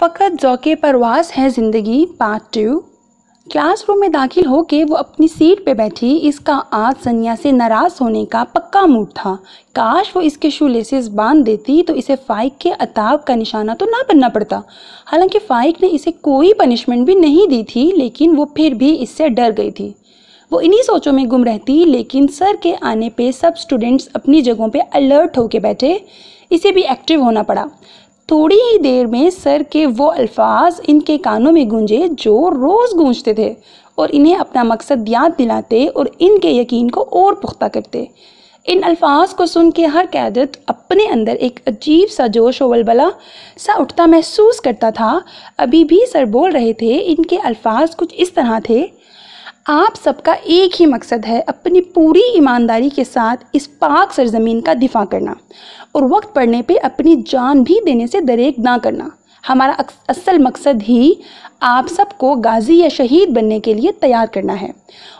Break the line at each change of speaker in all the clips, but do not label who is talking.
फ़कत ज़ौक़े परवास है ज़िंदगी पार्ट 2। क्लासरूम में दाखिल होके वो अपनी सीट पे बैठी। इसका आज सनिया से नाराज़ होने का पक्का मूड था। काश वो इसके शू लेसेस बांध देती तो इसे फ़ाइक के अताब का निशाना तो ना बनना पड़ता। हालांकि फ़ाइक ने इसे कोई पनिशमेंट भी नहीं दी थी, लेकिन वो फिर भी इससे डर गई थी। वो इन्हीं सोचों में गुम रहती, लेकिन सर के आने पे सब स्टूडेंट्स अपनी जगहों पे अलर्ट होके बैठे। इसे भी एक्टिव होना पड़ा। थोड़ी ही देर में सर के वो अल्फाज इनके कानों में गूंजे जो रोज़ गूंजते थे और इन्हें अपना मकसद याद दिलाते और इनके यकीन को और पुख्ता करते। इन अल्फाज को सुन के हर कैडेट अपने अंदर एक अजीब सा जोश व वलवला सा उठता महसूस करता था। अभी भी सर बोल रहे थे। इनके अल्फाज कुछ इस तरह थे: आप सबका एक ही मकसद है, अपनी पूरी ईमानदारी के साथ इस पाक सरजमीन का दिफा करना और वक्त पड़ने पे अपनी जान भी देने से दरेक ना करना। हमारा असल मकसद ही आप सबको गाजी या शहीद बनने के लिए तैयार करना है।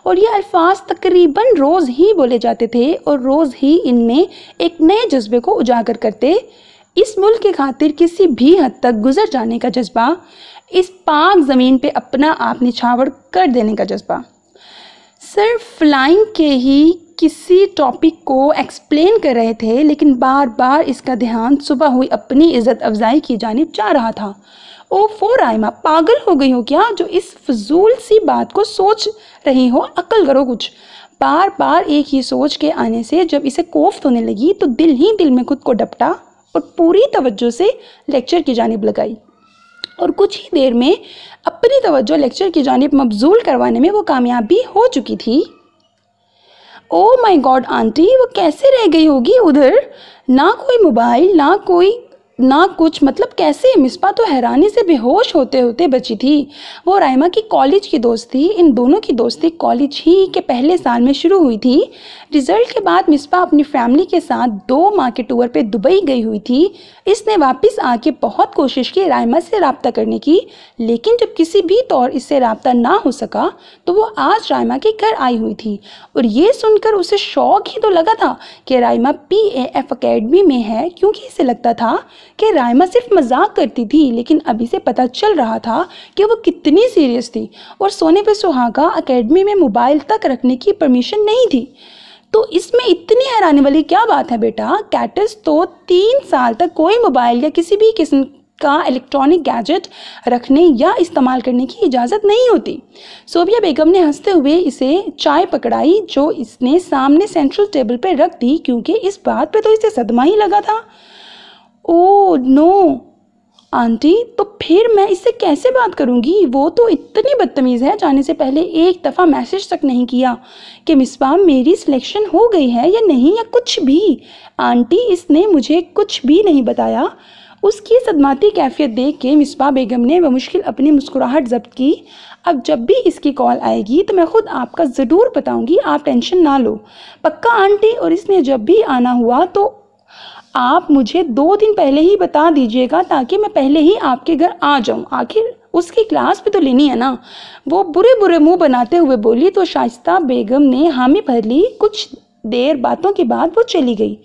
और ये अल्फाज तकरीबन रोज़ ही बोले जाते थे और रोज़ ही इनमें एक नए जज्बे को उजागर करते। इस मुल्क की खातिर किसी भी हद तक गुजर जाने का जज्बा, इस पाक ज़मीन पे अपना आप निछावर कर देने का जज्बा। सर फ्लाइंग के ही किसी टॉपिक को एक्सप्लेन कर रहे थे, लेकिन बार बार इसका ध्यान सुबह हुई अपनी इज़्ज़त अफजाई की जानिब जा रहा था। ओफो राइमा, पागल हो गई हो क्या जो इस फजूल सी बात को सोच रही हो? अक्ल करो कुछ। बार बार एक ही सोच के आने से जब इसे कोफ्त होने लगी तो दिल ही दिल में खुद को डपटा और पूरी तवज्जो से लेक्चर की जानिब लगाई। और कुछ ही देर में अपनी तवज्जो लेक्चर की जानिब मबजूल करवाने में वो कामयाब भी हो चुकी थी। ओह माय गॉड आंटी, वो कैसे रह गई होगी उधर? ना कोई मोबाइल, ना कुछ, मतलब कैसे? मिसबा तो हैरानी से बेहोश होते होते बची थी। वो राइमा की कॉलेज की दोस्त थी। इन दोनों की दोस्ती कॉलेज ही के पहले साल में शुरू हुई थी। रिज़ल्ट के बाद मिसबा अपनी फैमिली के साथ 2 माह के टूर पे दुबई गई हुई थी। इसने वापस आके बहुत कोशिश की राइमा से रब्ता करने की, लेकिन जब किसी भी तौर इससे रब्ता ना हो सका तो वो आज राइमा के घर आई हुई थी। और ये सुनकर उसे शौक ही तो लगा था कि राइमा PAF अकेडमी में है, क्योंकि इसे लगता था कि राइमा सिर्फ मजाक करती थी। लेकिन अभी से पता चल रहा था कि वो कितनी सीरियस थी। और सोने पे सुहागा, अकेडमी में मोबाइल तक रखने की परमिशन नहीं थी। तो इसमें इतनी हैरानी वाली क्या बात है बेटा? कैटस तो 3 साल तक कोई मोबाइल या किसी भी किस्म का इलेक्ट्रॉनिक गैजेट रखने या इस्तेमाल करने की इजाज़त नहीं होती। सोबिया बेगम ने हंसते हुए इसे चाय पकड़ाई जो इसने सामने सेंट्रल टेबल पे रख दी, क्योंकि इस बात पे तो इसे सदमा ही लगा था। ओह नो आंटी, तो फिर मैं इससे कैसे बात करूंगी? वो तो इतनी बदतमीज़ है, जाने से पहले एक दफ़ा मैसेज तक नहीं किया कि मिसबा मेरी सिलेक्शन हो गई है या नहीं, या कुछ भी। आंटी, इसने मुझे कुछ भी नहीं बताया। उसकी सदमाती कैफियत देख के मिसबा बेगम ने बमुश्किल अपनी मुस्कुराहट जब्त की। अब जब भी इसकी कॉल आएगी तो मैं खुद आपका ज़रूर बताऊंगी, आप टेंशन ना लो। पक्का आंटी? और इसने जब भी आना हुआ तो आप मुझे 2 दिन पहले ही बता दीजिएगा, ताकि मैं पहले ही आपके घर आ जाऊं। आखिर उसकी क्लास भी तो लेनी है ना। वो बुरे बुरे मुंह बनाते हुए बोली तो शाइस्ता बेगम ने हामी भर ली। कुछ देर बातों के बाद वो चली गई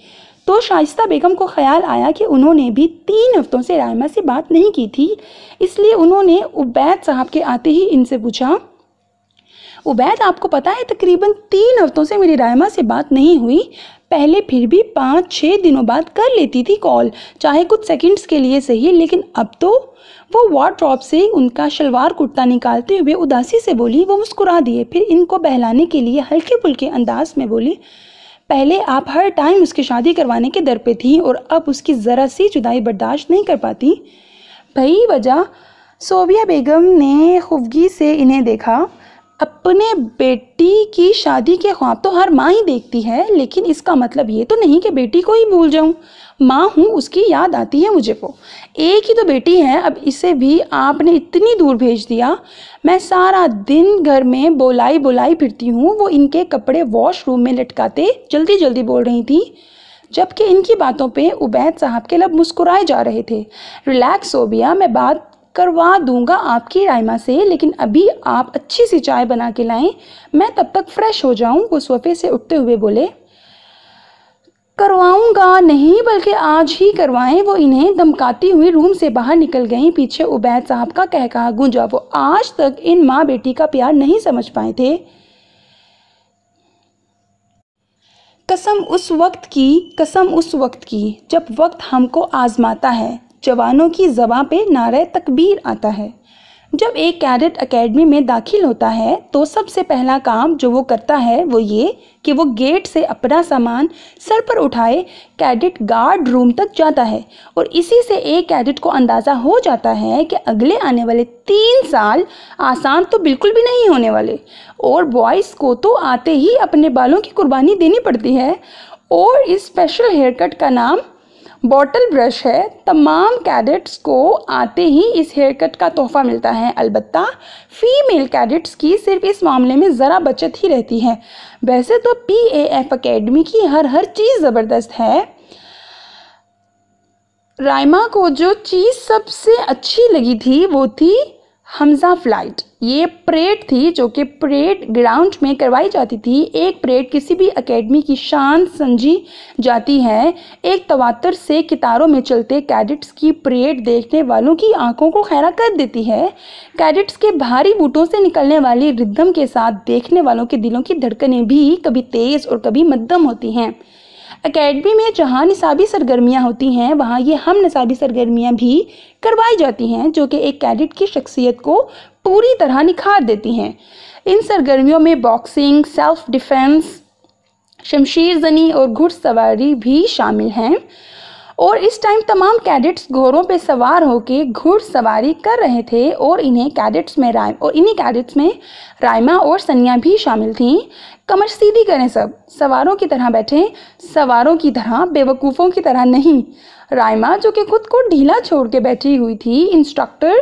तो शाइस्ता बेगम को ख्याल आया कि उन्होंने भी 3 हफ्तों से राइमा से बात नहीं की थी। इसलिए उन्होंने उबैद साहब के आते ही इनसे पूछा, उबैद, आपको पता है तकरीबन 3 हफ्तों से मेरी राइमा से बात नहीं हुई। पहले फिर भी 5-6 दिनों बाद कर लेती थी कॉल, चाहे कुछ सेकंड्स के लिए सही, लेकिन अब तो। वो वार्डरोब से उनका शलवार कुर्ता निकालते हुए उदासी से बोली। वो मुस्कुरा दिए, फिर इनको बहलाने के लिए हल्के फुल्के अंदाज में बोली, पहले आप हर टाइम उसकी शादी करवाने के दर पे थी और अब उसकी ज़रा सी जुदाई बर्दाश्त नहीं कर पाती। भाई वजह? सोबिया बेगम ने खुफगी से इन्हें देखा। अपने बेटी की शादी के ख्वाब तो हर माँ ही देखती है, लेकिन इसका मतलब ये तो नहीं कि बेटी को ही भूल जाऊं। माँ हूँ, उसकी याद आती है मुझे। वो एक ही तो बेटी है, अब इसे भी आपने इतनी दूर भेज दिया। मैं सारा दिन घर में बोलाई बोलाई फिरती हूँ। वो इनके कपड़े वॉशरूम में लटकाते जल्दी जल्दी बोल रही थी, जबकि इनकी बातों पे उबैद साहब के लब मुस्कुराए जा रहे थे। रिलैक्स सोबिया, मैं बात करवा दूंगा आपकी राइमा से, लेकिन अभी आप अच्छी सी चाय बना के लाएं, मैं तब तक फ्रेश हो जाऊं। वो सोफे से उठते हुए बोले। करवाऊंगा नहीं, बल्कि आज ही करवाएं। वो इन्हें धमकाती हुई रूम से बाहर निकल गईं। पीछे उबैद साहब का कहकहा गूंजा। वो आज तक इन माँ बेटी का प्यार नहीं समझ पाए थे। कसम उस वक्त की जब वक्त हमको आजमाता है, जवानों की ज़बां पे नारे तकबीर आता है। जब एक कैडेट एकेडमी में दाखिल होता है तो सबसे पहला काम जो वो करता है वो ये कि वो गेट से अपना सामान सर पर उठाए कैडेट गार्ड रूम तक जाता है। और इसी से एक कैडेट को अंदाज़ा हो जाता है कि अगले आने वाले 3 साल आसान तो बिल्कुल भी नहीं होने वाले, और बॉयज़ को तो आते ही अपने बालों की कुर्बानी देनी पड़ती है। और इस स्पेशल हेयर कट का नाम बॉटल ब्रश है। तमाम कैडेट्स को आते ही इस हेयर कट का तोहफा मिलता है। अलबत्ता फीमेल कैडेट्स की सिर्फ इस मामले में ज़रा बचत ही रहती है। वैसे तो PAF एकेडमी की हर चीज़ ज़बरदस्त है। राइमा को जो चीज़ सबसे अच्छी लगी थी वो थी हमजा फ्लाइट। ये परेड थी जो कि परेड ग्राउंड में करवाई जाती थी। एक परेड किसी भी एकेडमी की शान समझी जाती है। एक तवातर से कितारों में चलते कैडेट्स की परेड देखने वालों की आंखों को खैरा कर देती है। कैडेट्स के भारी बूटों से निकलने वाली रिदम के साथ देखने वालों के दिलों की धड़कनें भी कभी तेज़ और कभी मध्यम होती हैं। एकेडमी में जहाँ निसाबी सरगर्मियाँ होती हैं वहाँ ये हम निसाबी सरगर्मियाँ भी करवाई जाती हैं जो कि एक कैडेट की शख्सियत को पूरी तरह निखार देती हैं। इन सरगर्मियों में बॉक्सिंग, सेल्फ डिफेंस, शमशीर जनी और घुड़सवारी भी शामिल हैं। और इस टाइम तमाम कैडेट्स घोड़ों पे सवार होकर घुड़सवारी कर रहे थे और इन्हीं कैडेट्स में राइमा और सनिया भी शामिल थीं। कमर सीधी करें सब, सवारों की तरह बैठें, सवारों की तरह, बेवकूफ़ों की तरह नहीं। राइमा जो कि खुद को ढीला छोड़ के बैठी हुई थी, इंस्ट्रक्टर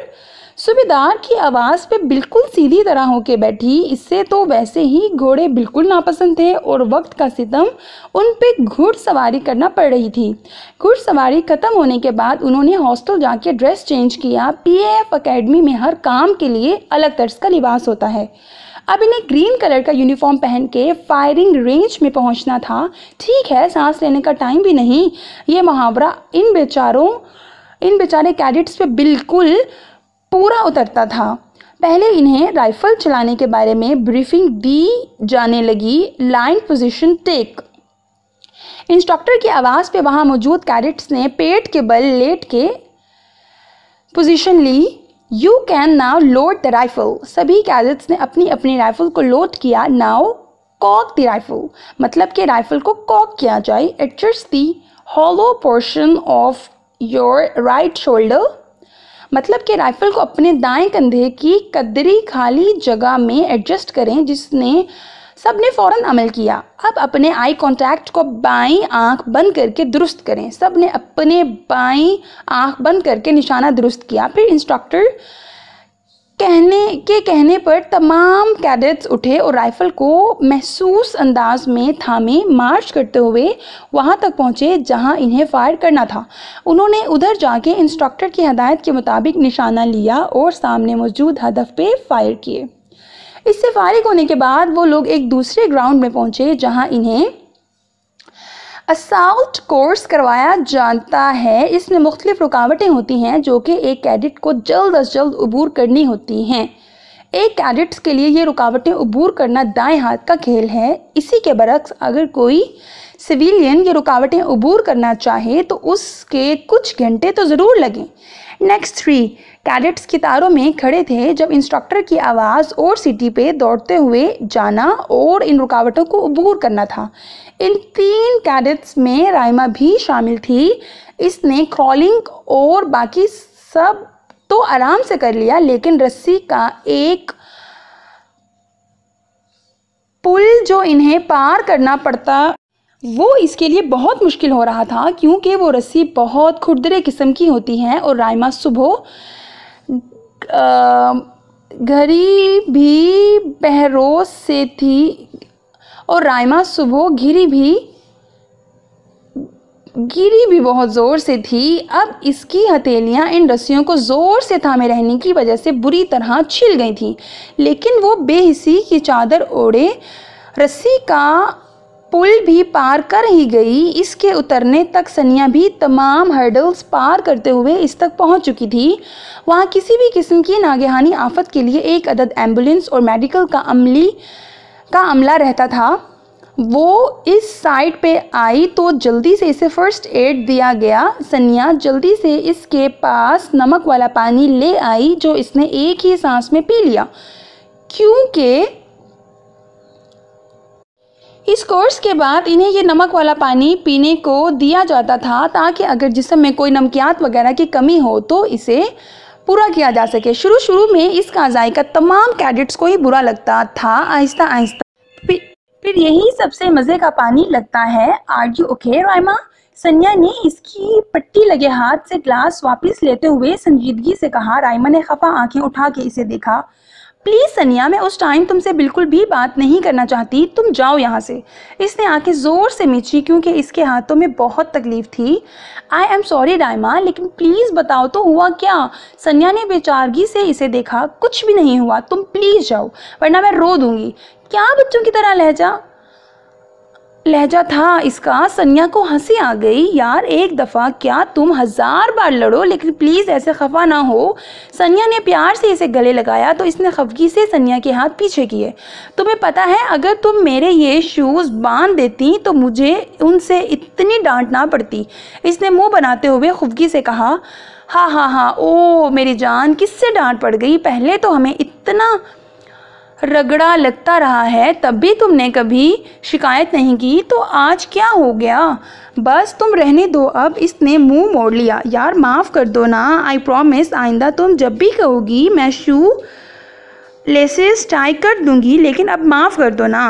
सूबेदार की आवाज़ पे बिल्कुल सीधी तरह होके बैठी। इससे तो वैसे ही घोड़े बिल्कुल नापसंद थे और वक्त का सितम उन पे घुड़सवारी करना पड़ रही थी। घुड़सवारी ख़त्म होने के बाद उन्होंने हॉस्टल जाके ड्रेस चेंज किया। PAF एकेडमी में हर काम के लिए अलग तर्ज का लिबास होता है। अब इन्हें ग्रीन कलर का यूनिफॉर्म पहन के फायरिंग रेंज में पहुंचना था। ठीक है, सांस लेने का टाइम भी नहीं। ये मुहावरा इन बेचारे कैडेट्स पे बिल्कुल पूरा उतरता था। पहले इन्हें राइफल चलाने के बारे में ब्रीफिंग दी जाने लगी। Line position take. इंस्ट्रक्टर की आवाज़ पे वहाँ मौजूद कैडेट्स ने पेट के बल लेट के पोजीशन ली। You can now load the rifle. सभी कैडेट्स ने अपनी अपनी राइफल को लोड किया। नाउ कॉक द राइफल, मतलब कि राइफल को कॉक किया जाए। Adjust the hollow portion of your right shoulder, मतलब कि राइफल को अपने दाएं कंधे की कदरी खाली जगह में एडजस्ट करें, जिसने सबने फ़ौरन अमल किया। अब अपने आई कांटेक्ट को बाईं आंख बंद करके दुरुस्त करें। सबने अपने बाईं आंख बंद करके निशाना दुरुस्त किया। फिर इंस्ट्रक्टर कहने पर तमाम कैडेट्स उठे और राइफल को महसूस अंदाज में थामे मार्च करते हुए वहां तक पहुंचे जहां इन्हें फायर करना था। उन्होंने उधर जाके इंस्ट्रक्टर की हदायत के मुताबिक निशाना लिया और सामने मौजूद हदफ पे फायर किए। इससे फारिग होने के बाद वो लोग एक दूसरे ग्राउंड में पहुंचे जहां इन्हें असाल्ट कोर्स करवाया जाता है। इसमें मुख्तलिफ रुकावटें होती हैं जो कि एक कैडेट को जल्द अज जल्द अबूर करनी होती हैं। एक कैडेट्स के लिए ये रुकावटें अबूर करना दाएं हाथ का खेल है। इसी के बरक्स अगर कोई सिविलियन ये रुकावटें अबूर करना चाहे तो उसके कुछ घंटे तो ज़रूर लगें। नेक्स्ट 3 कैडेट्स कितारों में खड़े थे जब इंस्ट्रक्टर की आवाज़ और सिटी पे दौड़ते हुए जाना और इन रुकावटों को अबूर करना था। इन 3 कैडेट्स में राइमा भी शामिल थी। इसने क्रॉलिंग और बाकी सब तो आराम से कर लिया, लेकिन रस्सी का एक पुल जो इन्हें पार करना पड़ता वो इसके लिए बहुत मुश्किल हो रहा था, क्योंकि वो रस्सी बहुत खुरदरे किस्म की होती है और राइमा सुबह घड़ी भी बहरोस से थी और राइमा सुबह गिरी भी बहुत ज़ोर से थी। अब इसकी हथेलियाँ इन रस्सियों को ज़ोर से थामे रहने की वजह से बुरी तरह छिल गई थी, लेकिन वो बेहिसी की चादर ओढ़े रस्सी का पुल भी पार कर ही गई। इसके उतरने तक सनिया भी तमाम हर्डल्स पार करते हुए इस तक पहुंच चुकी थी। वहां किसी भी किस्म की नागहानी आफत के लिए एक अदद एम्बुलेंस और मेडिकल का अमला रहता था। वो इस साइड पे आई तो जल्दी से इसे फर्स्ट एड दिया गया। सनिया जल्दी से इसके पास नमक वाला पानी ले आई जो इसने एक ही सांस में पी लिया, क्योंकि इस कोर्स के बाद इन्हें ये नमक वाला पानी पीने को दिया जाता था ताकि अगर जिस्म में कोई नमकियात वगैरह की कमी हो तो इसे पूरा किया जा सके। शुरू में इसका जायका तमाम कैडेट्स को ही बुरा लगता था। आहिस्ता आहिस्ता फिर यही सबसे मज़े का पानी लगता है। Are you okay Raima? Sania ने इसकी पट्टी लगे हाथ से ग्लास वापस लेते हुए संजीदगी से कहा। राइमा ने खफा आंखें उठा के इसे देखा। प्लीज़ सनिया, मैं उस टाइम तुमसे बिल्कुल भी बात नहीं करना चाहती, तुम जाओ यहाँ से। इसने आंखें ज़ोर से मींची क्योंकि इसके हाथों में बहुत तकलीफ़ थी। आई एम सॉरी राइमा, लेकिन प्लीज़ बताओ तो हुआ क्या? सनिया ने बेचारगी से इसे देखा। कुछ भी नहीं हुआ, तुम प्लीज़ जाओ वरना मैं रो दूँगी। क्या बच्चों की तरह लहजा था इसका। सनिया को हंसी आ गई। यार एक दफ़ा क्या तुम 1000 बार लड़ो, लेकिन प्लीज़ ऐसे खफा ना हो। सनिया ने प्यार से इसे गले लगाया तो इसने खफगी से सनिया के हाथ पीछे किए। तुम्हें पता है अगर तुम मेरे ये शूज़ बांध देती तो मुझे उनसे इतनी डांट ना पड़ती। इसने मुंह बनाते हुए खफगी से कहा। हाँ, ओ मेरी जान, किससे डांट पड़ गई? पहले तो हमें इतना रगड़ा लगता रहा है, तब भी तुमने कभी शिकायत नहीं की, तो आज क्या हो गया? बस तुम रहने दो अब। इसने मुंह मोड़ लिया। यार माफ़ कर दो ना, आई प्रॉमिस आइंदा तुम जब भी कहोगी मैं शू लेसेस टाई कर दूंगी, लेकिन अब माफ़ कर दो ना।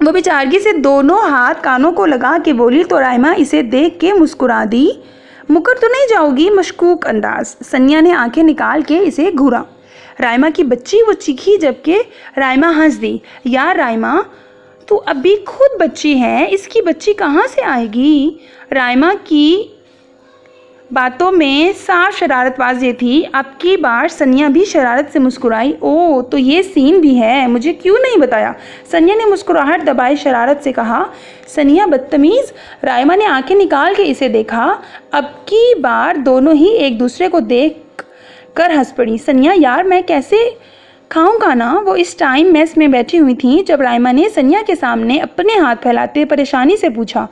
वो बेचारगी से दोनों हाथ कानों को लगा के बोली तो राइमा इसे देख के मुस्कुरा दी। मुकर तो नहीं जाओगी? मशकूक अंदाज। सनिया ने आंखें निकाल के इसे घूरा। राइमा की बच्ची वो चीखी जबकि राइमा हंस दी। यार राइमा, तू अभी खुद बच्ची है, इसकी बच्ची कहाँ से आएगी? राइमा की बातों में साफ शरारत वाज़ेह थी। अब की बार सनिया भी शरारत से मुस्कुराई। ओह, तो ये सीन भी है, मुझे क्यों नहीं बताया? सनिया ने मुस्कुराहट दबाए शरारत से कहा। सनिया बदतमीज़। राइमा ने आंखें निकाल के इसे देखा। अब की बार दोनों ही एक दूसरे को देख कर हंस पड़ी। सनिया, यार मैं कैसे खाऊं खाना? वो इस टाइम मेस में बैठी हुई थी जब राइमा ने सनिया के सामने अपने हाथ फैलाते परेशानी से पूछा।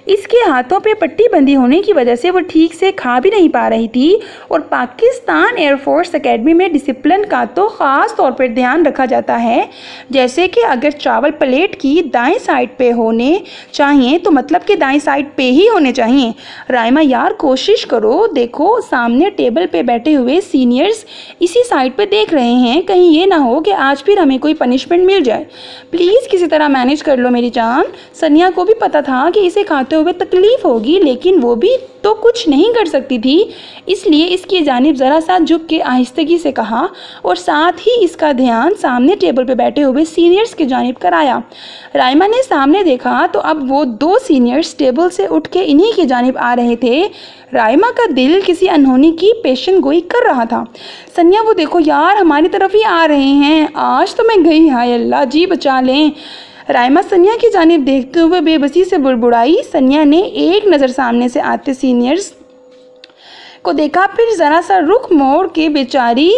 इसके हाथों पे पट्टी बंदी होने की वजह से वो ठीक से खा भी नहीं पा रही थी और पाकिस्तान एयरफोर्स एकेडमी में डिसिप्लिन का तो ख़ास तौर पर ध्यान रखा जाता है, जैसे कि अगर चावल प्लेट की दाएं साइड पे होने चाहिए तो मतलब कि दाएं साइड पे ही होने चाहिए। राइमा, यार कोशिश करो, देखो सामने टेबल पे बैठे हुए सीनियर्स इसी साइड पे देख रहे हैं, कहीं ये ना हो कि आज फिर हमें कोई पनिशमेंट मिल जाए। प्लीज़ किसी तरह मैनेज कर लो मेरी जान। सनिया को भी पता था कि इसे खाते हुए तकलीफ़ होगी, लेकिन वो भी तो कुछ नहीं कर सकती थी, इसलिए इसकी जानिब ज़रा सा झुक के आहिस्तगी से कहा और साथ ही इसका ध्यान सामने टेबल पे बैठे हुए सीनियर्स की जानिब कराया। राइमा ने सामने देखा तो अब वो 2 सीनियर्स टेबल से उठ के इन्हीं की जानिब आ रहे थे। राइमा का दिल किसी अनहोनी की पेशन गोई कर रहा था। सनिया, वो देखो यार हमारी तरफ ही आ रहे हैं, आज तो मैं गई, हाय अल्लाह जी बचा लें। राइमा सनिया की जानिब देखते हुए बेबसी से बुड़बुड़ाई। सनिया ने एक नज़र सामने से आते सीनियर्स को देखा, फिर ज़रा सा रुख मोड़ के बेचारी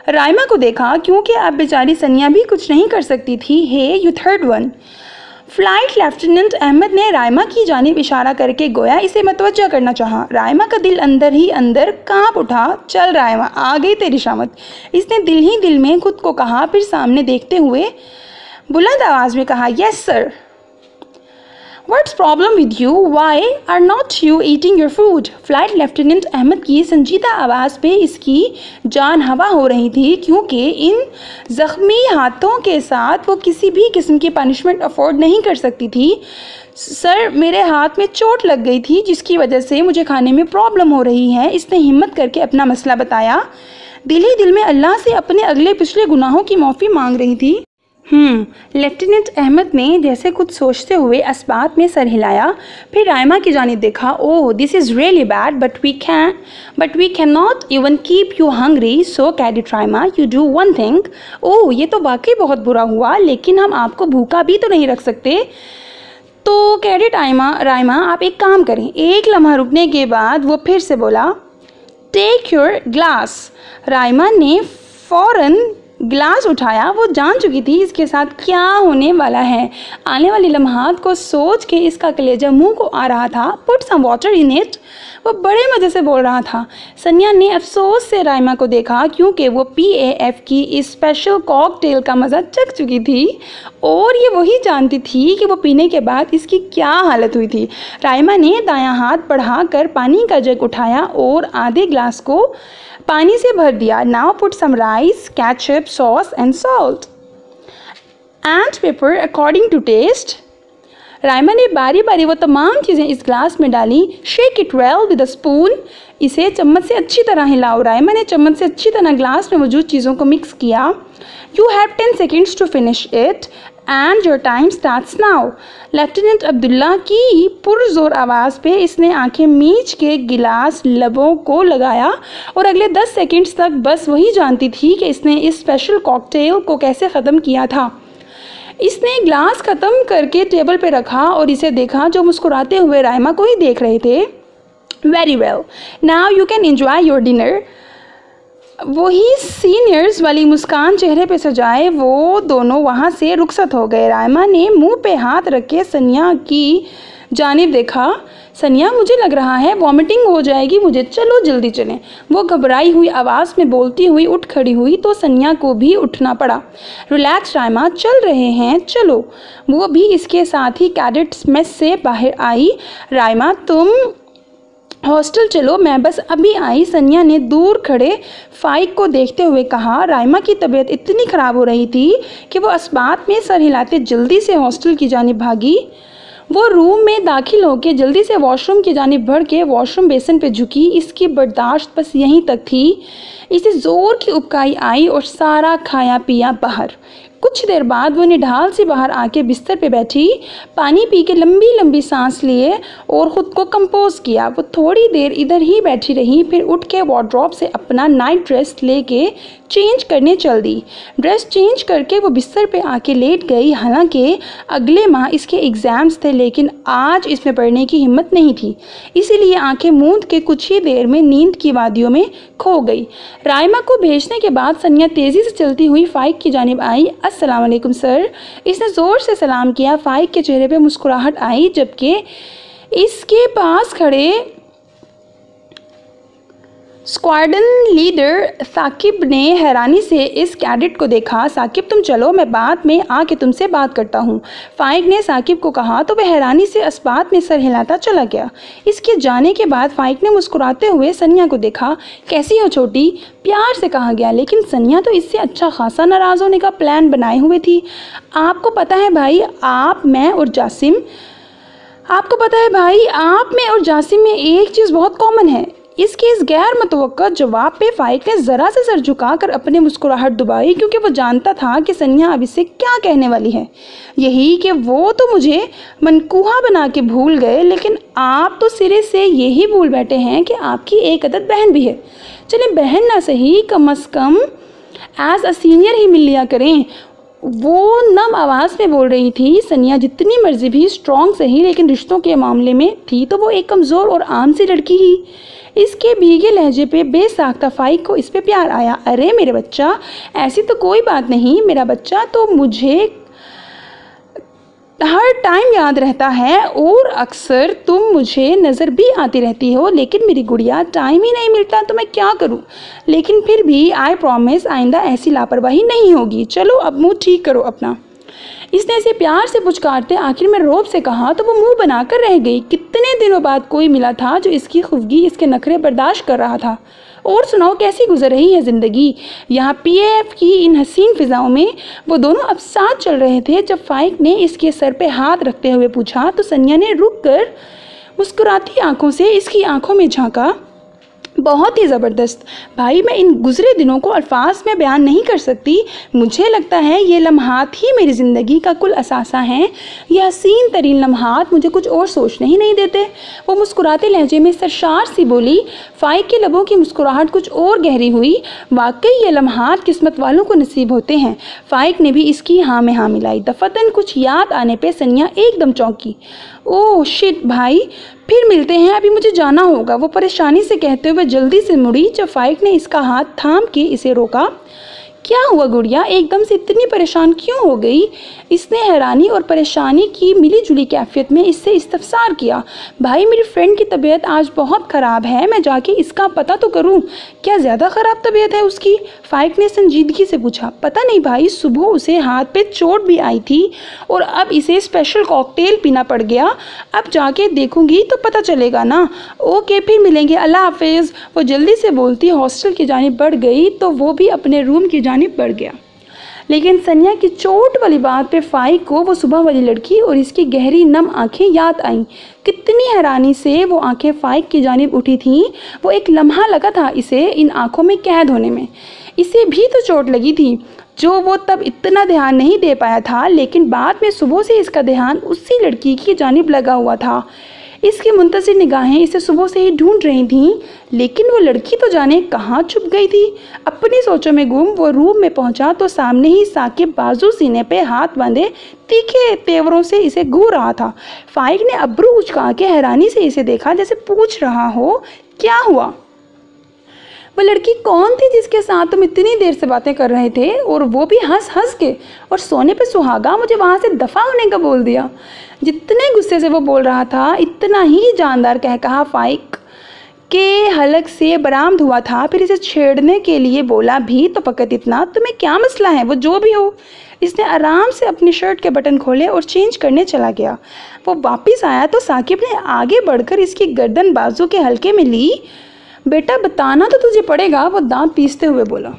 राइमा को देखा, क्योंकि अब बेचारी सनिया भी कुछ नहीं कर सकती थी। Hey you third one. Flight lieutenant Ahmed ने राइमा की जानिब इशारा करके गोया इसे मतवज्जा करना चाहा। राइमा का दिल अंदर ही अंदर कांप उठा। चल राइमा, आ गई तेरी शामत, इसने दिल ही दिल में खुद को कहा। फिर सामने देखते हुए बुलंद आवाज़ में कहा, yes sir. What's problem with you? Why are not you eating your food? Flight lieutenant Ahmed की संजीदा आवाज़ पे इसकी जान हवा हो रही थी, क्योंकि इन ज़ख्मी हाथों के साथ वो किसी भी किस्म की पनिशमेंट अफोर्ड नहीं कर सकती थी। सर, मेरे हाथ में चोट लग गई थी जिसकी वजह से मुझे खाने में प्रॉब्लम हो रही है। इसने हिम्मत करके अपना मसला बताया। दिल ही दिल में अल्लाह से अपने अगले पिछले गुनाहों की माफ़ी मांग रही थी। लेफ्टिनेंट अहमद ने जैसे कुछ सोचते हुए अस्बात में सर हिलाया, फिर राइमा की जानिब देखा। Oh this is really bad but we can not even keep you hungry, so cadet Raima you do one thing. Oh ये तो वाकई बहुत बुरा हुआ, लेकिन हम आपको भूखा भी तो नहीं रख सकते। तो कैडेट राइमा आप एक काम करें। एक लम्हा रुकने के बाद वो फिर से बोला, टेक योर ग्लास। राइमा ने फ़ौरन गिलास उठाया। वो जान चुकी थी इसके साथ क्या होने वाला है। आने वाली लम्हात को सोच के इसका कलेजा मुंह को आ रहा था। Put some water in it, वो बड़े मज़े से बोल रहा था। सनिया ने अफसोस से राइमा को देखा, क्योंकि वो PAF की इस स्पेशल कॉकटेल का मज़ा चख चुकी थी और ये वही जानती थी कि वो पीने के बाद इसकी क्या हालत हुई थी। राइमा ने दायां हाथ बढ़ाकर पानी का जग उठाया और आधे गिलास को पानी से भर दिया। Now put some rice, ketchup, sauce and salt and pepper according to taste. Raima ने बारी बारी वो तमाम चीज़ें इस ग्लास में डाली। Shake it well with a spoon, इसे चम्मच से अच्छी तरह हिलाओ। राइमा ने चम्मच से अच्छी तरह ग्लास में मौजूद चीज़ों को मिक्स किया। You have 10 seconds to finish it and your time starts now. Lieutenant Abdullah की पुरजोर आवाज़ पे इसने आंखें मीच के गिलास लबों को लगाया और अगले 10 सेकंड्स तक बस वही जानती थी कि इसने इस स्पेशल कॉकटेल को कैसे ख़त्म किया था। इसने ग्लास ख़त्म करके टेबल पे रखा और इसे देखा, जो मुस्कुराते हुए राइमा को ही देख रहे थे। Very well, now you can enjoy your dinner. वही सीनियर्स वाली मुस्कान चेहरे पे सजाए वो दोनों वहाँ से रुखसत हो गए। राइमा ने मुंह पे हाथ रख के सनिया की जानिब देखा। सनिया मुझे लग रहा है वॉमिटिंग हो जाएगी मुझे, चलो जल्दी चलें। वो घबराई हुई आवाज़ में बोलती हुई उठ खड़ी हुई तो सनिया को भी उठना पड़ा। रिलैक्स राइमा, चल रहे हैं, चलो। वो भी इसके साथ ही कैडेट्स मेस से बाहर आई। राइमा तुम हॉस्टल चलो, मैं बस अभी आई। सनिया ने दूर खड़े फाइक को देखते हुए कहा। राइमा की तबीयत इतनी ख़राब हो रही थी कि वो अस्बात में सर हिलाते जल्दी से हॉस्टल की जानिब भागी। वो रूम में दाखिल होकर जल्दी से वॉशरूम की जानिब बढ़ के वॉशरूम बेसन पे झुकी। इसकी बर्दाश्त बस यहीं तक थी। इसे ज़ोर की उबकाई आई और सारा खाया पिया बाहर। कुछ देर बाद वो निढाल से बाहर आके बिस्तर पे बैठी, पानी पी के लंबी लंबी सांस लिए और ख़ुद को कंपोज किया। वो थोड़ी देर इधर ही बैठी रही, फिर उठ के वार्डरोब से अपना नाइट ड्रेस लेके चेंज करने चल दी। ड्रेस चेंज करके वो बिस्तर पे आके लेट गई। हालांकि अगले माह इसके एग्ज़ाम्स थे, लेकिन आज इसमें पढ़ने की हिम्मत नहीं थी, इसीलिए आंखें मूंद के कुछ ही देर में नींद की वादियों में खो गई। राइमा को भेजने के बाद सनिया तेज़ी से चलती हुई फ़ाइक की जानिब आई। अस्सलाम वालेकुम सर, इसने ज़ोर से सलाम किया। फ़ाइक के चेहरे पे मुस्कुराहट आई, जबकि इसके पास खड़े स्क्वाड्रन लीडर साकिब ने हैरानी से इस कैडेट को देखा। साकिब तुम चलो, मैं बाद में आके तुमसे बात करता हूँ, फ़ाइक ने साकिब को कहा तो वह हैरानी से अस्बात में सर हिलाता चला गया। इसके जाने के बाद फ़ाइक ने मुस्कुराते हुए सनिया को देखा। कैसी हो छोटी, प्यार से कहा गया, लेकिन सनिया तो इससे अच्छा खासा नाराज़ होने का प्लान बनाए हुए थी। आपको पता है भाई, आप में और जासिम में एक चीज़ बहुत कॉमन है। इसके इस गैर मुतवक्का जवाब पे फ़ाइक ने ज़रा से सर झुकाकर अपनी मुस्कुराहट दबाई, क्योंकि वो जानता था कि सनिया अब इससे क्या कहने वाली है। यही कि वो तो मुझे मनकूहा बना के भूल गए, लेकिन आप तो सिरे से यही भूल बैठे हैं कि आपकी एक अदद बहन भी है। चलें बहन ना सही, कम अज़ कम एज अ सीनियर ही मिल लिया करें। वो नम आवाज़ में बोल रही थी। सनिया जितनी मर्जी भी स्ट्रॉन्ग सही, लेकिन रिश्तों के मामले में थी तो वो एक कमज़ोर और आम सी लड़की ही। इसके भीगे लहजे पे बेसाख्ता फ़ाइक को इस पे प्यार आया। अरे मेरे बच्चा, ऐसी तो कोई बात नहीं, मेरा बच्चा तो मुझे हर टाइम याद रहता है और अक्सर तुम मुझे नज़र भी आती रहती हो, लेकिन मेरी गुड़िया टाइम ही नहीं मिलता तो मैं क्या करूं। लेकिन फिर भी आई प्रॉमिस आइंदा ऐसी लापरवाही नहीं होगी। चलो अब मुंह ठीक करो अपना। इसने इसे प्यार से पुचकारते आखिर में रौब से कहा तो वो मुंह बनाकर रह गई। कितने दिनों बाद कोई मिला था जो इसकी खुफगी, इसके नखरे बर्दाश्त कर रहा था। और सुनाओ कैसी गुजर रही है ज़िंदगी। यहाँ PAF की इन हसीन फ़िज़ाओं में वो दोनों अब साथ चल रहे थे। जब फ़ाइक ने इसके सर पे हाथ रखते हुए पूछा तो सनिया ने रुक कर मुस्कुराती आंखों से इसकी आंखों में झांका। बहुत ही ज़बरदस्त भाई, मैं इन गुज़रे दिनों को अल्फाज में बयान नहीं कर सकती। मुझे लगता है ये लम्हात ही मेरी ज़िंदगी का कुल असासा हैं। ये हसीन तरीन लम्हात मुझे कुछ और सोचने ही नहीं देते। वो मुस्कुराते लहजे में सरशार सी बोली। फ़ाइक के लबों की मुस्कुराहट कुछ और गहरी हुई। वाकई ये लम्हात किस्मत वालों को नसीब होते हैं। फ़ाइक ने भी इसकी हाँ में हाँ मिलाई। दफतन कुछ याद आने पर सनिया एकदम चौंकी। ओह शिट भाई, फिर मिलते हैं, अभी मुझे जाना होगा, वो परेशानी से कहते हुए जल्दी से मुड़ी। जब फ़ाइक ने इसका हाथ थाम के इसे रोका। क्या हुआ गुड़िया, एकदम से इतनी परेशान क्यों हो गई? इसने हैरानी और परेशानी की मिली जुली कैफियत में इससे इस्तफसार किया। भाई मेरी फ्रेंड की तबीयत आज बहुत ख़राब है, मैं जाके इसका पता तो करूं। क्या ज़्यादा ख़राब तबीयत है उसकी? फ़ाइक ने संजीदगी से पूछा। पता नहीं भाई, सुबह उसे हाथ पे चोट भी आई थी और अब इसे स्पेशल कॉकटेल पीना पड़ गया। अब जाके देखूंगी तो पता चलेगा ना। ओके फिर मिलेंगे, अल्लाह हाफिज़। वो जल्दी से बोलती हॉस्टल की जानिब बढ़ गई तो वो भी अपने रूम की बढ़ गया। लेकिन सनिया की चोट वाली बात पे फ़ाइक को वो सुबह वाली लड़की और इसकी गहरी नम आंखें याद आईं। कितनी हैरानी से वो आंखें फ़ाइक की जानिब उठी थीं। वो एक लम्हा लगा था इसे इन आंखों में कैद होने में। इसे भी तो चोट लगी थी जो वो तब इतना ध्यान नहीं दे पाया था, लेकिन बाद में सुबह से इसका ध्यान उसी लड़की की जानिब लगा हुआ था। इसकी मुंतज़िर निगाहें इसे सुबह से ही ढूंढ रही थीं, लेकिन वो लड़की तो जाने कहाँ छुप गई थी। अपनी सोचों में गुम वो रूम में पहुंचा तो सामने ही साकिब बाजू सीने पे हाथ बांधे तीखे तेवरों से इसे घूर रहा था। फ़ाइक ने अब्रू उचका के हैरानी से इसे देखा, जैसे पूछ रहा हो क्या हुआ। वो लड़की कौन थी जिसके साथ तुम इतनी देर से बातें कर रहे थे, और वो भी हंस हंस के, और सोने पे सुहागा, मुझे वहाँ से दफ़ा होने का बोल दिया। जितने गुस्से से वो बोल रहा था इतना ही जानदार कह कहा फ़ाइक के हलक से बरामद हुआ था। फिर इसे छेड़ने के लिए बोला भी तो फ़कत इतना, तुम्हें क्या मसला है, वो जो भी हो। इसने आराम से अपनी शर्ट के बटन खोले और चेंज करने चला गया। वो वापस आया तो साकिब ने आगे बढ़कर इसकी गर्दन बाजू के हल्के में ली। बेटा बताना तो तुझे पड़ेगा, वो दांत पीसते हुए बोला।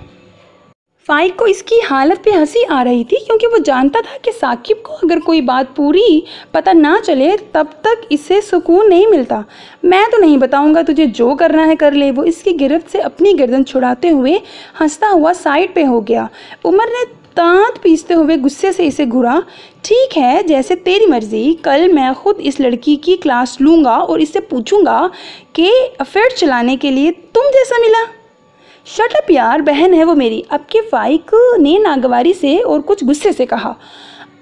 फ़ाइक को इसकी हालत पे हंसी आ रही थी, क्योंकि वो जानता था कि साकिब को अगर कोई बात पूरी पता ना चले तब तक इसे सुकून नहीं मिलता। मैं तो नहीं बताऊंगा, तुझे जो करना है कर ले। वो इसकी गिरफ्त से अपनी गर्दन छुड़ाते हुए हंसता हुआ साइड पे हो गया। उमर ने दांत पीसते हुए गुस्से से इसे घूरा। ठीक है, जैसे तेरी मर्ज़ी। कल मैं ख़ुद इस लड़की की क्लास लूँगा और इससे पूछूंगा कि अफेयर चलाने के लिए तुम जैसा मिला। शट अप यार, बहन है वो मेरी। अब के फ़ाइक ने नागवारी से और कुछ गुस्से से कहा।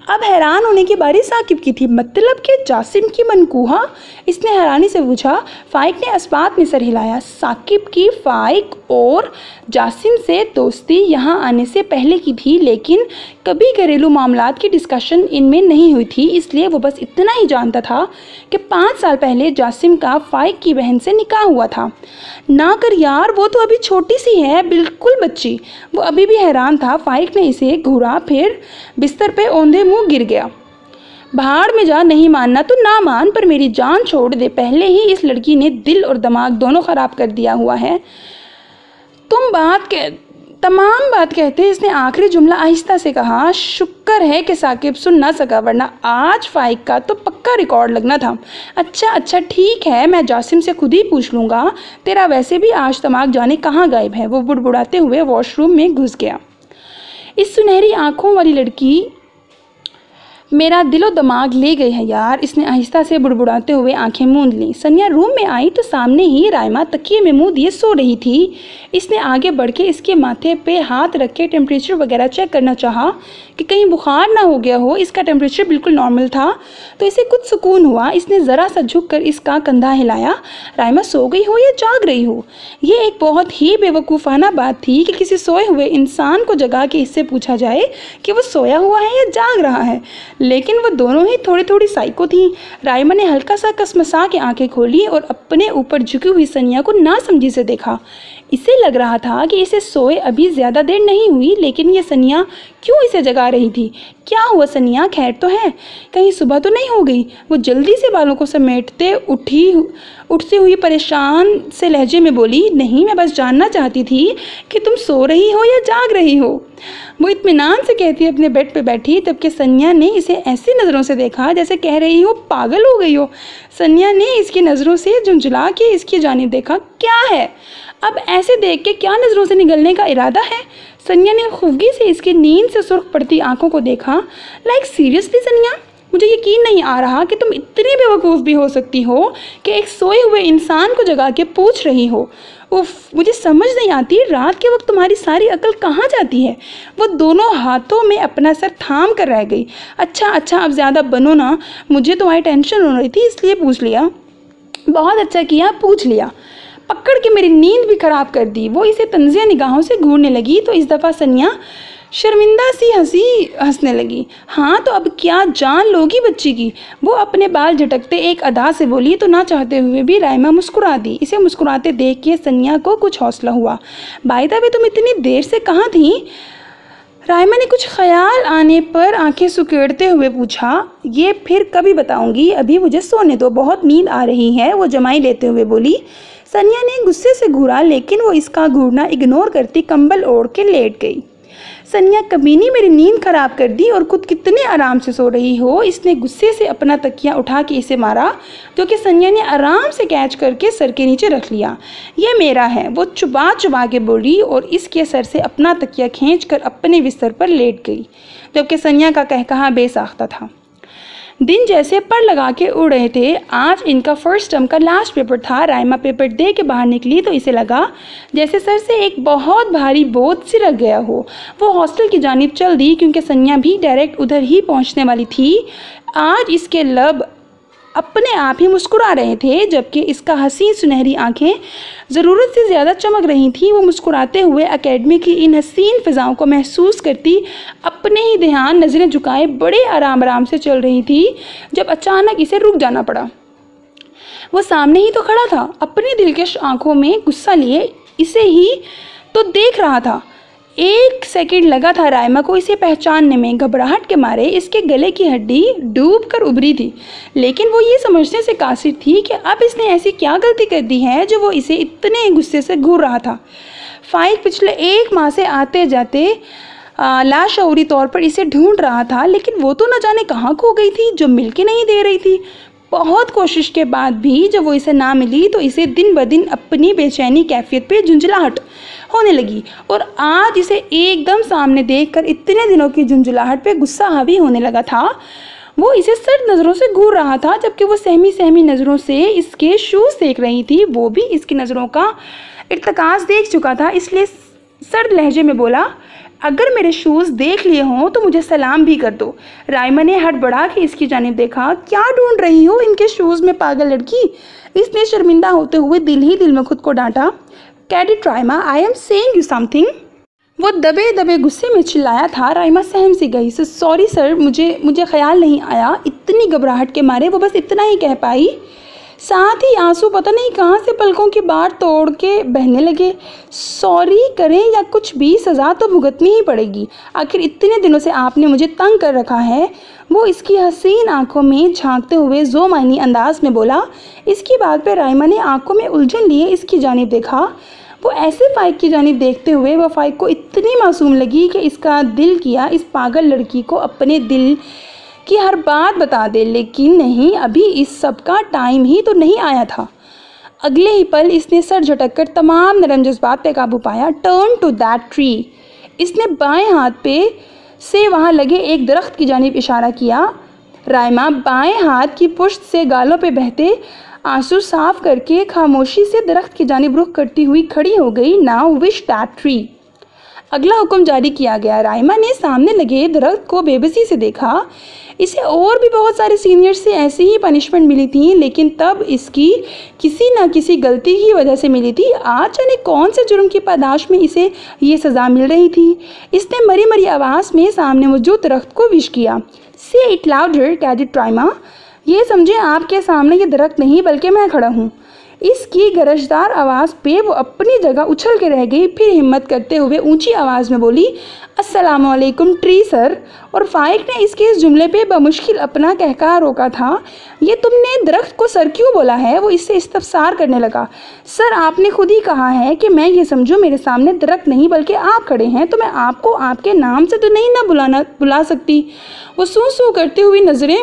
अब हैरान होने की बारी साकिब की थी। मतलब कि जासिम की मनकूहा? इसने हैरानी से पूछा। फ़ाइक ने इस्बात में सर हिलाया। साकिब की फ़ाइक और जासिम से दोस्ती यहाँ आने से पहले की थी, लेकिन कभी घरेलू मामलात की डिस्कशन इनमें नहीं हुई थी। इसलिए वो बस इतना ही जानता था कि 5 साल पहले जासिम का फ़ाइक की बहन से निकाह हुआ था। ना कर यार, वो तो अभी छोटी सी है, बिल्कुल बच्ची। वो अभी भी हैरान था। फ़ाइक ने इसे घूरा, फिर बिस्तर पे औंधे मुँह गिर गया। भाड़ में जा, नहीं मानना तो ना मान, पर मेरी जान छोड़ दे। पहले ही इस लड़की ने दिल और दिमाग दोनों ख़राब कर दिया हुआ है। तमाम बात कहते इसने आखिरी जुमला आहिस्ता से कहा। शुक्र है कि साकिब सुन ना सका, वरना आज फ़ाइक का तो पक्का रिकॉर्ड लगना था। अच्छा ठीक है, मैं जासिम से खुद ही पूछ लूँगा। तेरा वैसे भी आज दिमाग जाने कहाँ गायब है। वो बुड़बुड़ाते हुए वॉशरूम में घुस गया। इस सुनहरी आँखों वाली लड़की मेरा दिलो दिमाग ले गई है यार, इसने आहिस्ता से बुड़बुड़ाते हुए आंखें मूंद लीं। सनिया रूम में आई तो सामने ही राइमा तकिए में मुंह दिए सो रही थी। इसने आगे बढ़ के इसके माथे पे हाथ रख के टेम्परेचर वगैरह चेक करना चाहा कि कहीं बुखार ना हो गया हो। इसका टेम्परेचर बिल्कुल नॉर्मल था, तो इसे कुछ सुकून हुआ। इसने ज़रा सा झुक कर इसका कंधा हिलाया। राइमा सो गई हो या जाग रही हो? ये एक बहुत ही बेवकूफ़ाना बात थी कि किसी सोए हुए इंसान को जगा के इससे पूछा जाए कि वो सोया हुआ है या जाग रहा है, लेकिन वो दोनों ही थोड़ी थोड़ी साइको थी। राइमा ने हल्का सा कसमसा के आंखें खोली और अपने ऊपर झुकी हुई सनिया को नासमझी से देखा। इसे लग रहा था कि इसे सोए अभी ज़्यादा देर नहीं हुई, लेकिन ये सनिया क्यों इसे जगा रही थी? क्या हुआ सनिया, खैर तो है? कहीं सुबह तो नहीं हो गई? वो जल्दी से बालों को समेटते उठती हुई परेशान से लहजे में बोली, नहीं, मैं बस जानना चाहती थी कि तुम सो रही हो या जाग रही हो। वो इत्मीनान से कहती अपने बेड पे बैठी, जबकि सनिया ने इसे ऐसी नज़रों से देखा जैसे कह रही हो पागल हो गई हो। सनिया ने इसकी नज़रों से झुंझला के इसकी जानिब देखा। क्या है? अब ऐसे देख के क्या नज़रों से निगलने का इरादा है? सनिया ने खुफगी से इसकी नींद से सुर्ख पड़ती आंखों को देखा। लाइक सीरियसली सनिया, मुझे यकीन नहीं आ रहा कि तुम इतनी बेवकूफ़ भी हो सकती हो कि एक सोए हुए इंसान को जगा के पूछ रही हो। उफ, मुझे समझ नहीं आती रात के वक्त तुम्हारी सारी अकल कहाँ जाती है। वो दोनों हाथों में अपना सर थाम कर रह गई। अच्छा अब ज़्यादा बनो ना, मुझे तुम्हारी टेंशन हो रही थी इसलिए पूछ लिया। बहुत अच्छा किया पूछ लिया, पकड़ के मेरी नींद भी ख़राब कर दी। वो इसे तंजिया निगाहों से घूरने लगी तो इस दफ़ा सनिया शर्मिंदा सी हंसने लगी। हाँ तो अब क्या जान लोगी बच्ची की? वो अपने बाल झटकते एक अदा से बोली तो ना चाहते हुए भी राइमा मुस्कुरा दी। इसे मुस्कुराते देख के सनिया को कुछ हौसला हुआ। बाय द वे तुम इतनी देर से कहाँ थी? राइमा ने कुछ ख्याल आने पर आंखें सुकेड़ते हुए पूछा। ये फिर कभी बताऊंगी, अभी मुझे सोने दो, बहुत नींद आ रही है, वो जमाई लेते हुए बोली। सनिया ने गुस्से से घूरा लेकिन वो इसका घूरना इग्नोर करती कंबल ओढ़ के लेट गई। सनिया कमीनी, मेरी नींद खराब कर दी और खुद कितने आराम से सो रही हो। इसने गुस्से से अपना तकिया उठा के इसे मारा जो कि सनिया ने आराम से कैच करके सर के नीचे रख लिया। ये मेरा है, वो चुबा चुबा के बोली और इसके सर से अपना तकिया खींचकर अपने बिस्तर पर लेट गई, जबकि सनिया का कहकहा बेसाख्ता था। दिन जैसे पर लगा के उड़ रहे थे। आज इनका फर्स्ट टर्म का लास्ट पेपर था। राइमा पेपर दे के बाहर निकली तो इसे लगा जैसे सर से एक बहुत भारी बोझ सिरक गया हो। वो हॉस्टल की जानिब चल दी क्योंकि सनिया भी डायरेक्ट उधर ही पहुंचने वाली थी। आज इसके लब अपने आप ही मुस्कुरा रहे थे जबकि इसका हसीन सुनहरी आंखें ज़रूरत से ज़्यादा चमक रही थीं। वो मुस्कुराते हुए एकेडमी की इन हसीन फ़िज़ाओं को महसूस करती अपने ही ध्यान नज़रें झुकाए बड़े आराम से चल रही थी जब अचानक इसे रुक जाना पड़ा। वो सामने ही तो खड़ा था, अपनी दिलकश आंखों में गुस्सा लिए इसे ही तो देख रहा था। एक सेकंड लगा था राइमा को इसे पहचानने में। घबराहट के मारे इसके गले की हड्डी डूब कर उभरी थी, लेकिन वो ये समझने से कासिर थी कि अब इसने ऐसी क्या गलती कर दी है जो वो इसे इतने गुस्से से घूर रहा था। फाइक पिछले 1 माह से आते जाते लाशऊरी तौर पर इसे ढूंढ रहा था, लेकिन वो तो न जाने कहाँ खो गई थी जो मिल के नहीं दे रही थी। बहुत कोशिश के बाद भी जब वो इसे ना मिली तो इसे दिन ब दिन अपनी बेचैनी कैफियत पे झुंझलाहट होने लगी और आज इसे एकदम सामने देखकर इतने दिनों की झुंझलाहट पे गुस्सा हावी होने लगा था। वो इसे सर्द नज़रों से घूर रहा था जबकि वो सहमी नज़रों से इसके शूज़ देख रही थी। वो भी इसकी नज़रों का इर्तकाज देख चुका था, इसलिए सर्द लहजे में बोला, अगर मेरे शूज़ देख लिए हों तो मुझे सलाम भी कर दो। राइमा ने हड़बड़ा के इसकी जानिब देखा। क्या ढूंढ रही हो इनके शूज़ में पागल लड़की? इसने शर्मिंदा होते हुए दिल ही दिल में खुद को डांटा। Cadet Raima, I am saying you something. वो दबे दबे गुस्से में चिल्लाया था। राइमा सहम सी गई। सॉरी सर, मुझे ख्याल नहीं आया। इतनी घबराहट के मारे वो बस इतना ही कह पाई। साथ ही आंसू पता नहीं कहाँ से पलकों की बार तोड़ के बहने लगे। सॉरी करें या कुछ भी, सज़ा तो भुगतनी ही पड़ेगी। आखिर इतने दिनों से आपने मुझे तंग कर रखा है। वो इसकी हसीन आंखों में झांकते हुए ज़ोमानी अंदाज में बोला। इसकी बात पे राइमा ने आंखों में उलझन लिए इसकी जानिब देखा। वो ऐसे फाइक की जानिब देखते हुए वह फाइक को इतनी मासूम लगी कि इसका दिल किया इस पागल लड़की को अपने दिल कि हर बात बता दे, लेकिन नहीं, अभी इस सब का टाइम ही तो नहीं आया था। अगले ही पल इसने सर झटककर तमाम नरम जज्बात पे काबू पाया। Turn to that tree. इसने बाएं हाथ पे से वहाँ लगे एक दरख्त की जानिब इशारा किया। राइमा बाएं हाथ की पुश्त से गालों पे बहते आंसू साफ करके खामोशी से दरख्त की जानिब रुख करती हुई खड़ी हो गई। Now wish that tree. अगला हुक्म जारी किया गया। राइमा ने सामने लगे दरख्त को बेबसी से देखा। इसे और भी बहुत सारे सीनियर से ऐसी ही पनिशमेंट मिली थी, लेकिन तब इसकी किसी न किसी गलती की वजह से मिली थी। आज जाने कौन से जुर्म की पादाश में इसे ये सज़ा मिल रही थी। इसने मरी मरी आवाज़ में सामने मौजूद दरख्त को विश किया। से इट लाउडर कैडेट राइमा। ये समझे आपके सामने ये दरख्त नहीं बल्कि मैं खड़ा हूँ। इसकी गरजदार आवाज़ पे वो अपनी जगह उछल के रह गई। फिर हिम्मत करते हुए ऊंची आवाज़ में बोली, अस्सलाम वालेकुम ट्री सर। और फाइक ने इसके इस जुमले पे बमुश्किल अपना कहकहा रोका था। ये तुमने दरख्त को सर क्यों बोला है? वो इससे इस्तफसार करने लगा। सर, आपने खुद ही कहा है कि मैं ये समझूं मेरे सामने दरख्त नहीं बल्कि आप खड़े हैं, तो मैं आपको आपके नाम से तो नहीं ना बुला सकती। वो सूं सूं करती हुई नज़रें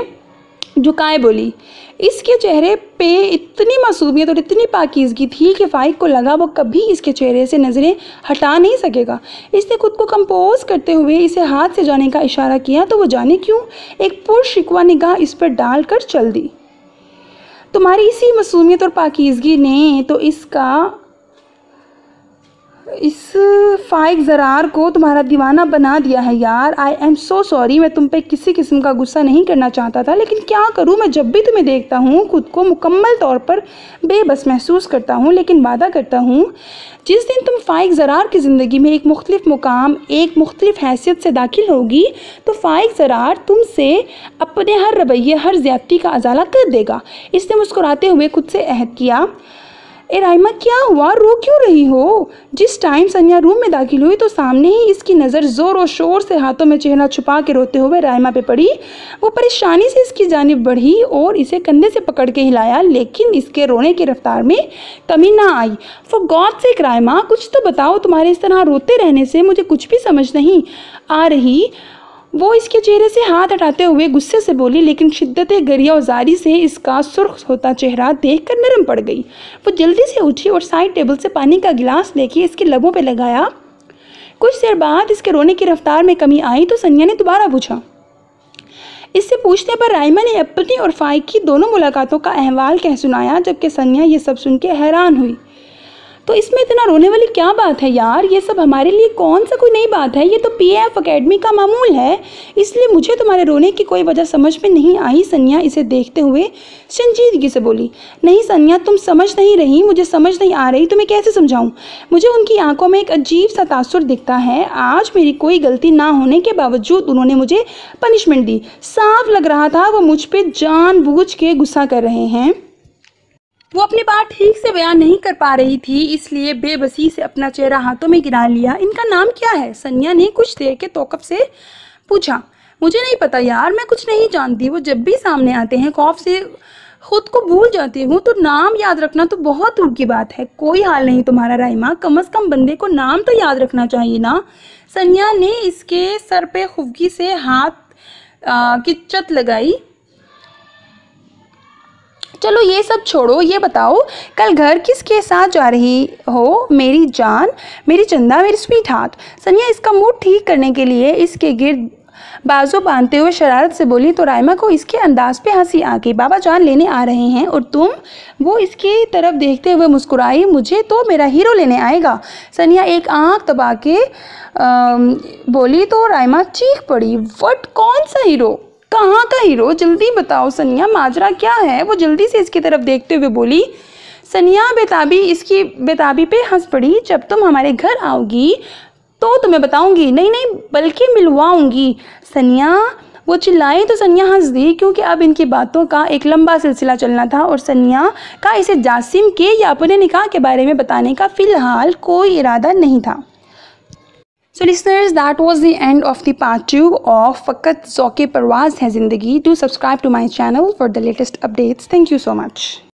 झुकाए बोली। इसके चेहरे पे इतनी मासूमियत और इतनी पाकीज़गी थी कि फ़ाइक को लगा वो कभी इसके चेहरे से नज़रें हटा नहीं सकेगा। इसने खुद को कंपोज करते हुए इसे हाथ से जाने का इशारा किया तो वो जाने क्यों एक पुरशिकवा निगाह इस पर डालकर चल दी। तुम्हारी इसी मासूमियत और पाकीज़गी ने तो इस फ़ाइक ज़रार को तुम्हारा दीवाना बना दिया है यार। आई एम सो सॉरी, मैं तुम पे किसी किस्म का गुस्सा नहीं करना चाहता था, लेकिन क्या करूँ, मैं जब भी तुम्हें देखता हूँ खुद को मुकम्मल तौर पर बेबस महसूस करता हूँ। लेकिन वादा करता हूँ जिस दिन तुम फ़ाइक ज़रार की ज़िंदगी में एक मुख्तलिफ मुकाम, एक मुख्तलिफ हैसियत से दाखिल होगी तो फ़ाइक ज़रार तुमसे अपने हर रवैये, हर ज़्यादती का अजाला कर देगा। इसने मुस्कुराते हुए खुद से अहद किया। ए राइमा, क्या हुआ, रो क्यों रही हो? जिस टाइम सनिया रूम में दाखिल हुई तो सामने ही इसकी नज़र ज़ोर और शोर से हाथों में चेहरा छुपा के रोते हुए राइमा पे पड़ी। वो परेशानी से इसकी जानिब बढ़ी और इसे कंधे से पकड़ के हिलाया, लेकिन इसके रोने की रफ्तार में कमी ना आई। फॉर गॉड सेक राइमा, कुछ तो बताओ, तुम्हारे इस तरह रोते रहने से मुझे कुछ भी समझ नहीं आ रही। वो इसके चेहरे से हाथ हटाते हुए गुस्से से बोली, लेकिन शिद्दत गरियाज़ारी से इसका सुर्ख होता चेहरा देखकर नरम पड़ गई। वो जल्दी से उठी और साइड टेबल से पानी का गिलास लेके इसके लबों पे लगाया। कुछ देर बाद इसके रोने की रफ्तार में कमी आई तो सनिया ने दोबारा पूछा। इससे पूछने पर राइमा ने अपनी और फ़ाइक की दोनों मुलाकातों का अहवाल कह सुनाया, जबकि सनिया ये सब सुन के हैरान हुई। तो इसमें इतना रोने वाली क्या बात है यार? ये सब हमारे लिए कौन सा कोई नई बात है? ये तो PF अकेडमी का मामूल है, इसलिए मुझे तुम्हारे रोने की कोई वजह समझ में नहीं आई। सनिया इसे देखते हुए संजीदगी से बोली। नहीं सनिया, तुम समझ नहीं रही, मुझे समझ नहीं आ रही, तुम्हें कैसे समझाऊं? मुझे उनकी आंखों में एक अजीब सा तासुर दिखता है। आज मेरी कोई गलती ना होने के बावजूद उन्होंने मुझे पनिशमेंट दी। साफ लग रहा था वो मुझ पर जानबूझ के गुस्सा कर रहे हैं। वो अपनी बात ठीक से बयान नहीं कर पा रही थी, इसलिए बेबसी से अपना चेहरा हाथों में गिरा लिया। इनका नाम क्या है? सनिया ने कुछ देर के तौक़ुफ़ से पूछा। मुझे नहीं पता यार, मैं कुछ नहीं जानती। वो जब भी सामने आते हैं खौफ से खुद को भूल जाती हूँ, तो नाम याद रखना तो बहुत दूर की बात है। कोई हाल नहीं तुम्हारा राइमा, कम अज़ कम बंदे को नाम तो याद रखना चाहिए ना। सनिया ने इसके सर पे खुफगी से हाथ की चत लगाई। चलो ये सब छोड़ो, ये बताओ कल घर किसके साथ जा रही हो? मेरी जान, मेरी चंदा, मेरी स्वीट हार्ट। सनिया इसका मूड ठीक करने के लिए इसके गिर्द बाजू बांधते हुए शरारत से बोली तो राइमा को इसके अंदाज पे हंसी आ गई। बाबा जान लेने आ रहे हैं और तुम? वो इसकी तरफ देखते हुए मुस्कुराई। मुझे तो मेरा हीरो लेने आएगा। सनिया एक आंख दबा के बोली तो राइमा चीख पड़ी। व्हाट? कौन सा हीरो? कहाँ का हीरो? जल्दी बताओ सनिया, माजरा क्या है? वो जल्दी से इसकी तरफ देखते हुए बोली। सनिया इसकी बेताबी पे हंस पड़ी। जब तुम हमारे घर आओगी तो तुम्हें बताऊंगी। नहीं नहीं, बल्कि मिलवाऊंगी। सनिया, वो चिल्लाई तो सनिया हंस दी, क्योंकि अब इनकी बातों का एक लंबा सिलसिला चलना था और सनिया का इसे जासिम के या अपने निकाह के बारे में बताने का फ़िलहाल कोई इरादा नहीं था। So listeners, that was the end of the part 2 of Faqat Zauke Parwaz Hai Zindagi. Do subscribe to my channel for the latest updates. Thank you so much.